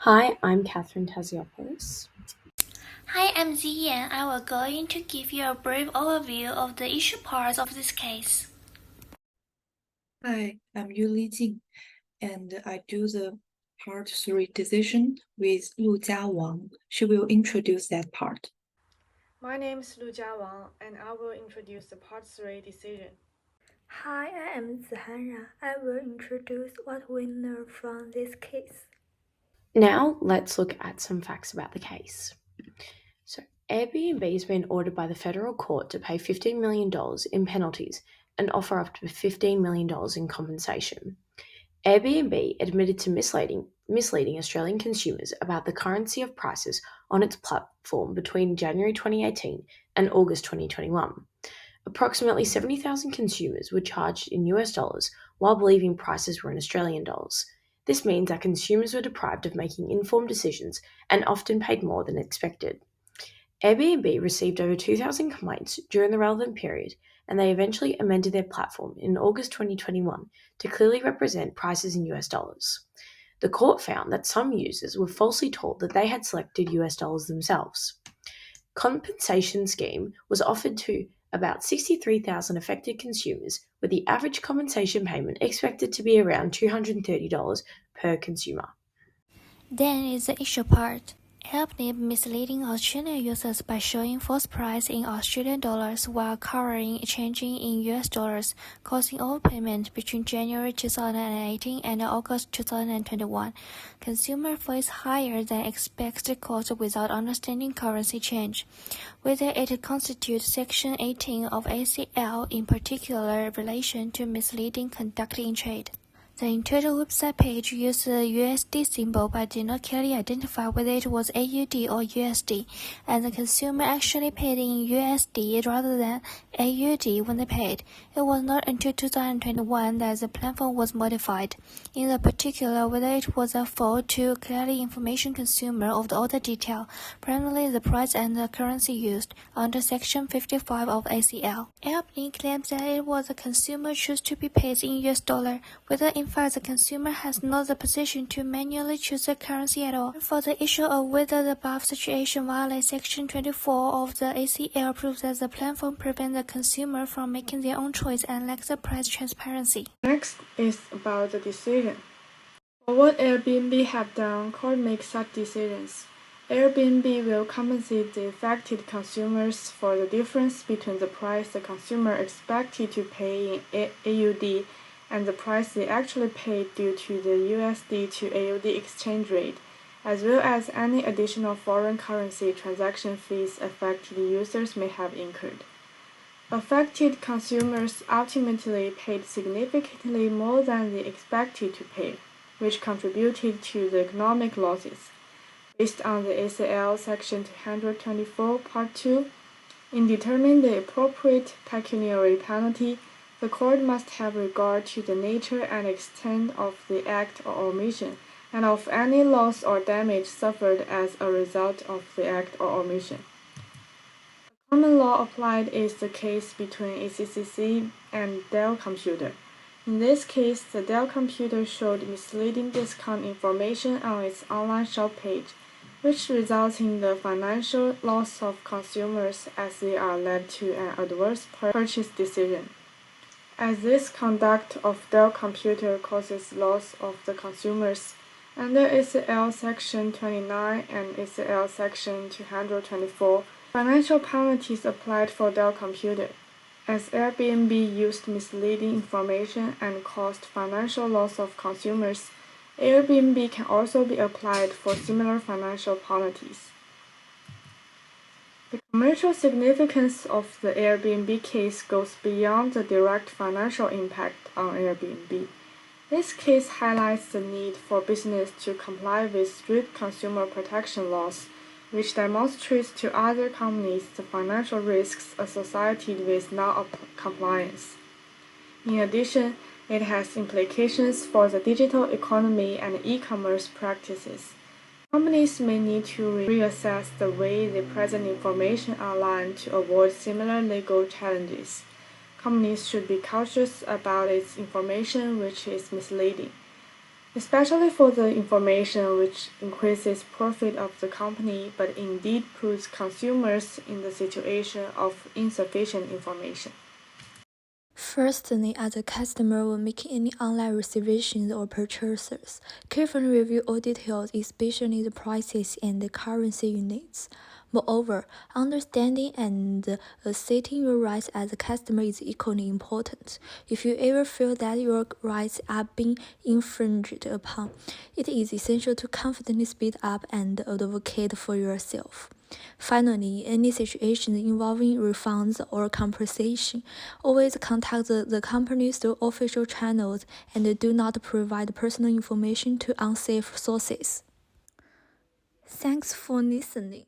Hi, I'm Catherine Tasiopoulos. Hi, I'm Ziyan. I will going to give you a brief overview of the issue parts of this case. Hi, I'm Yuli Jing, and I do the part 3 decision with Lu Jia Wang. She will introduce that part. My name is Lu Jiawang, and I will introduce the Part 3 decision. Hi, I am Zihan Ran. I will introduce what we know from this case. Now, let's look at some facts about the case. So, Airbnb has been ordered by the federal court to pay $15 million in penalties and offer up to $15 million in compensation. Airbnb admitted to misleading Australian consumers about the currency of prices on its platform between January 2018 and August 2021. Approximately 70,000 consumers were charged in US dollars while believing prices were in Australian dollars. This means that consumers were deprived of making informed decisions and often paid more than expected. Airbnb received over 2,000 complaints during the relevant period, and they eventually amended their platform in August 2021 to clearly represent prices in US dollars. The court found that some users were falsely told that they had selected US dollars themselves. Compensation scheme was offered to about 63,000 affected consumers, with the average compensation payment expected to be around $230 per consumer. Then is the issue part. Airbnb misleading Australian users by showing false price in Australian dollars while covering changing in US dollars, causing overpayment between January 2018 and August 2021. Consumer face higher than expected cost without understanding currency change. Whether it constitutes Section 18 of ACL in particular relation to misleading conduct in trade. The Intuitive website page used the USD symbol but did not clearly identify whether it was AUD or USD, and the consumer actually paid in USD rather than AUD when they paid. It was not until 2021 that the platform was modified. In the particular, whether it was a fault to clearly information consumer of the order detail, primarily the price and the currency used, under Section 55 of ACL. Airbnb claims that it was the consumer choose to be paid in US dollar, whether in fact the consumer has not the position to manually choose the currency at all. For the issue of whether the above situation violates Section 24 of the ACL proves that the platform prevents the consumer from making their own choice and lacks the price transparency. Next is about the decision. For what Airbnb have done, court makes such decisions. Airbnb will compensate the affected consumers for the difference between the price the consumer expected to pay in AUD and the price they actually paid due to the USD to AUD exchange rate, as well as any additional foreign currency transaction fees affected users may have incurred. Affected consumers ultimately paid significantly more than they expected to pay, which contributed to the economic losses. Based on the ACL Section 224, Part 2, in determining the appropriate pecuniary penalty, the court must have regard to the nature and extent of the act or omission, and of any loss or damage suffered as a result of the act or omission. Common law applied is the case between ACCC and Dell Computer. In this case, the Dell Computer showed misleading discount information on its online shop page, which results in the financial loss of consumers as they are led to an adverse purchase decision. As this conduct of Dell Computer causes loss of the consumers, under ACL Section 29 and ACL Section 224, financial penalties applied for Dell Computer. As Airbnb used misleading information and caused financial loss of consumers, Airbnb can also be applied for similar financial penalties. The commercial significance of the Airbnb case goes beyond the direct financial impact on Airbnb. This case highlights the need for business to comply with strict consumer protection laws, which demonstrates to other companies the financial risks associated with non-compliance. In addition, it has implications for the digital economy and e-commerce practices. Companies may need to reassess the way they present information online to avoid similar legal challenges. Companies should be cautious about its information which is misleading. especially for the information which increases profit of the company but indeed puts consumers in the situation of insufficient information. Firstly, as a customer when making any online reservations or purchases, carefully review all details, especially the prices and the currency units. Moreover, understanding and asserting your rights as a customer is equally important. If you ever feel that your rights are being infringed upon, it is essential to confidently speak up and advocate for yourself. Finally, any situation involving refunds or compensation, always contact the company through official channels and do not provide personal information to unsafe sources. Thanks for listening.